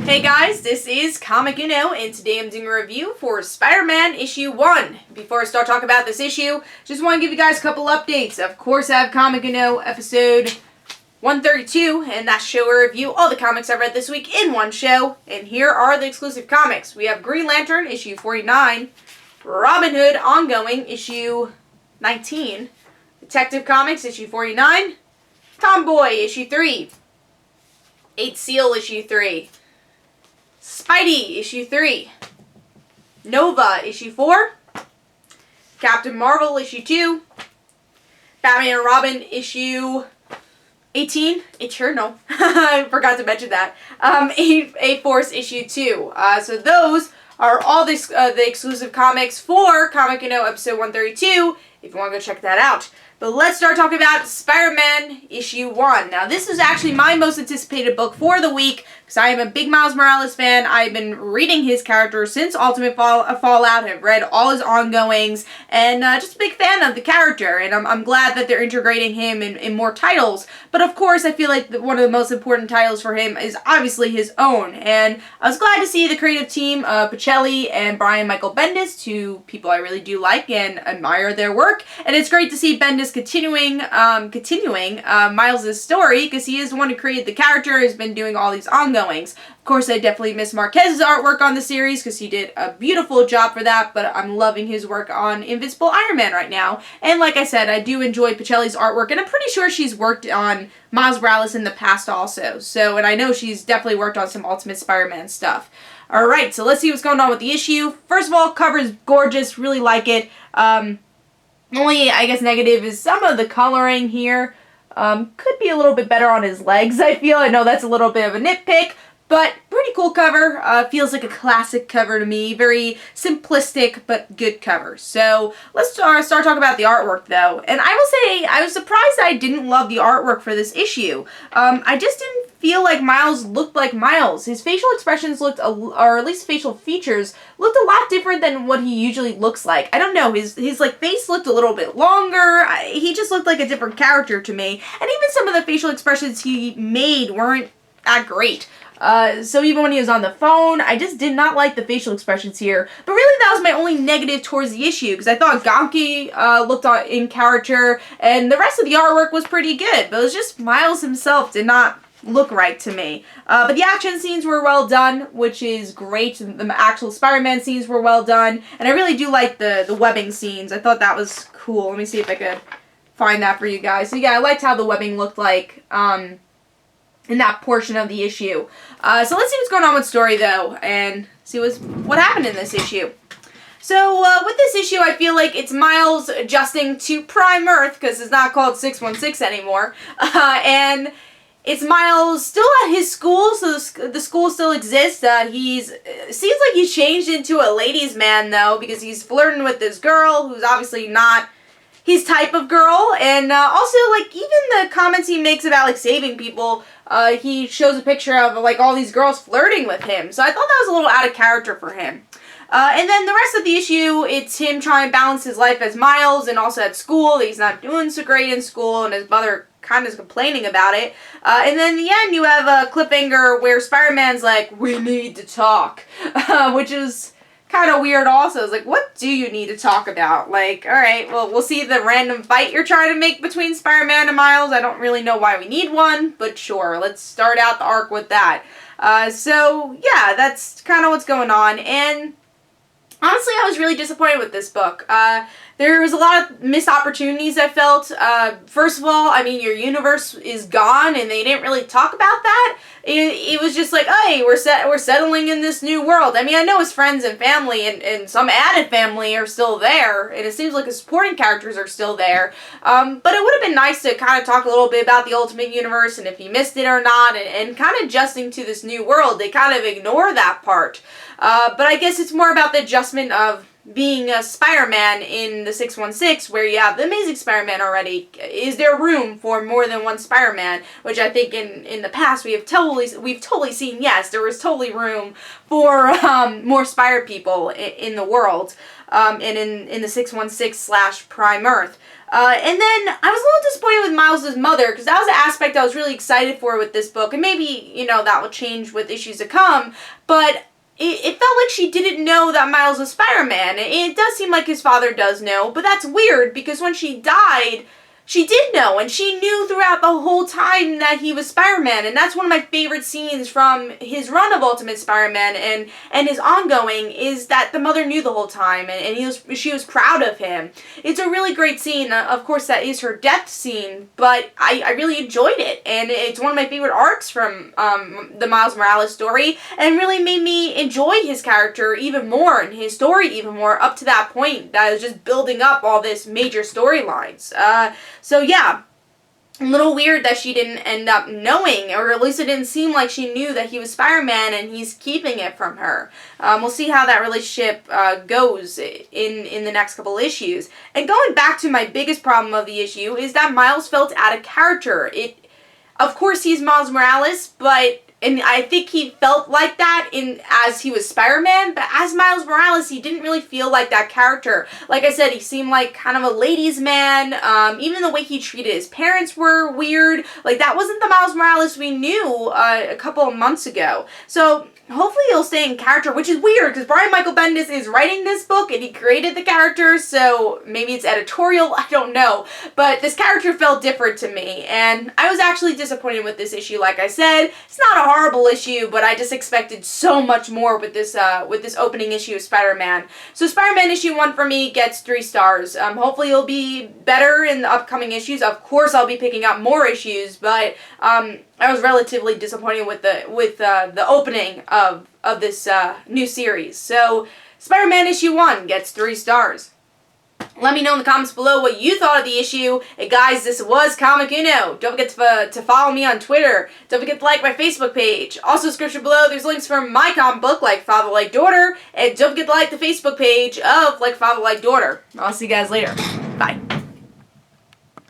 Hey guys, this is Comic Uno, and today I'm doing a review for Spider-Man issue 1. Before I start talking about this issue, just want to give you guys a couple updates. Of course, I have Comic Uno episode 132, and that's show where I review all the comics I've read this week in one show. And here are the exclusive comics. We have Green Lantern, issue 49, Robin Hood, ongoing, issue 19, Detective Comics, issue 49, Tomboy, issue 3, 8 Seal, issue 3, Spidey, issue 3, Nova, issue 4, Captain Marvel, issue 2, Batman and Robin, issue 18, Eternal, I forgot to mention that, A-Force, issue 2. So those are all the exclusive comics for Comic Uno episode 132, if you want to go check that out. But let's start talking about Spider-Man issue 1. Now, this is actually my most anticipated book for the week, because I am a big Miles Morales fan. I've been reading his character since Ultimate Fallout. I've read all his ongoings, and just a big fan of the character. And I'm glad that they're integrating him in more titles. But of course, I feel like one of the most important titles for him is obviously his own. And I was glad to see the creative team, Pacelli and Brian Michael Bendis, two people I really do like and admire their work. And it's great to see Bendis continuing Miles' story, because he is the one who created the character, has been doing all these ongoings. Of course, I definitely miss Marquez's artwork on the series, because he did a beautiful job for that, but I'm loving his work on Invincible Iron Man right now. And like I said, I do enjoy Pacelli's artwork, and I'm pretty sure she's worked on Miles Morales in the past also. So, and I know she's definitely worked on some Ultimate Spider-Man stuff. Alright, so let's see what's going on with the issue. First of all, cover is gorgeous, really like it. Only, I guess, negative is some of the coloring here. Could be a little bit better on his legs, I feel. I know that's a little bit of a nitpick, but pretty cool cover. Feels like a classic cover to me. Very simplistic, but good cover. So, let's start talking about the artwork, though. And I will say, I was surprised I didn't love the artwork for this issue. I just didn't feel like Miles looked like Miles. His facial expressions looked, or at least facial features, looked a lot different than what he usually looks like. I don't know, his like face looked a little bit longer. He just looked like a different character to me. And even some of the facial expressions he made weren't that great. So even when he was on the phone, I just did not like the facial expressions here. But really, that was my only negative towards the issue, because I thought Gonki looked in character, and the rest of the artwork was pretty good. But it was just Miles himself did not look right to me. But the action scenes were well done, which is great. The actual Spider-Man scenes were well done, and I really do like the webbing scenes. I thought that was cool. Let me see if I could find that for you guys. So yeah, I liked how the webbing looked like in that portion of the issue. So let's see what's going on with story, though, and see what happened in this issue. So, with this issue, I feel like it's Miles adjusting to Prime Earth, because it's not called 616 anymore, and it's Miles still at his school, so the school still exists. Seems like he's changed into a ladies' man, though, because he's flirting with this girl who's obviously not his type of girl. And also, like, even the comments he makes about, like, saving people, he shows a picture of, like, all these girls flirting with him. So I thought that was a little out of character for him. And then the rest of the issue, it's him trying to balance his life as Miles and also at school. He's not doing so great in school, and his mother kind of is complaining about it. And then in the end, you have a cliffhanger where Spider-Man's like, "We need to talk," which is kind of weird also. It's like, what do you need to talk about? Like, alright, well, we'll see the random fight you're trying to make between Spider-Man and Miles. I don't really know why we need one, but sure, let's start out the arc with that. So, yeah, that's kind of what's going on, and honestly, I was really disappointed with this book. There was a lot of missed opportunities, I felt. First of all, I mean, your universe is gone, and they didn't really talk about that. It was just like, hey, we're settling in this new world. I mean, I know his friends and family and some added family are still there, and it seems like his supporting characters are still there. But it would have been nice to kind of talk a little bit about the Ultimate Universe and if he missed it or not, and kind of adjusting to this new world. They kind of ignore that part. But I guess it's more about the adjustment of being a Spider-Man in the 616, where you have the Amazing Spider-Man already. Is there room for more than one Spider-Man? Which I think in the past we've totally seen, yes, there was totally room for more Spider people in the world, and in the 616/Prime Earth. And then I was a little disappointed with Miles' mother, because that was an aspect I was really excited for with this book, and maybe, you know, that will change with issues to come, but it felt like she didn't know that Miles was Spider-Man. It does seem like his father does know, but that's weird, because when she died, she did know, and she knew throughout the whole time that he was Spider-Man, and that's one of my favorite scenes from his run of Ultimate Spider-Man and his ongoing, is that the mother knew the whole time, and she was proud of him. It's a really great scene. Of course, that is her death scene, but I really enjoyed it, and it's one of my favorite arcs from the Miles Morales story, and really made me enjoy his character even more, and his story even more, up to that point that I was just building up all this major storylines. So yeah, a little weird that she didn't end up knowing, or at least it didn't seem like she knew that he was Spider-Man and he's keeping it from her. We'll see how that relationship goes in the next couple issues. And going back to my biggest problem of the issue is that Miles felt out of character. Of course he's Miles Morales, and I think he felt like that as he was Spider-Man, but as Miles Morales, he didn't really feel like that character. Like I said, he seemed like kind of a ladies' man. Even the way he treated his parents were weird. Like, that wasn't the Miles Morales we knew a couple of months ago. So hopefully he'll stay in character, which is weird, because Brian Michael Bendis is writing this book, and he created the character, so maybe it's editorial, I don't know. But this character felt different to me, and I was actually disappointed with this issue, like I said. It's not a horrible issue, but I just expected so much more with this opening issue of Spider-Man. So Spider-Man issue 1 for me gets 3 stars. Hopefully it'll be better in the upcoming issues. Of course I'll be picking up more issues, but I was relatively disappointed with the opening of this new series. So Spider-Man issue 1 gets 3 stars. Let me know in the comments below what you thought of the issue. And guys, this was Comic Uno. Don't forget to follow me on Twitter. Don't forget to like my Facebook page. Also, description below, there's links for my comic book, Like Father, Like Daughter. And don't forget to like the Facebook page of Like Father, Like Daughter. I'll see you guys later. Bye.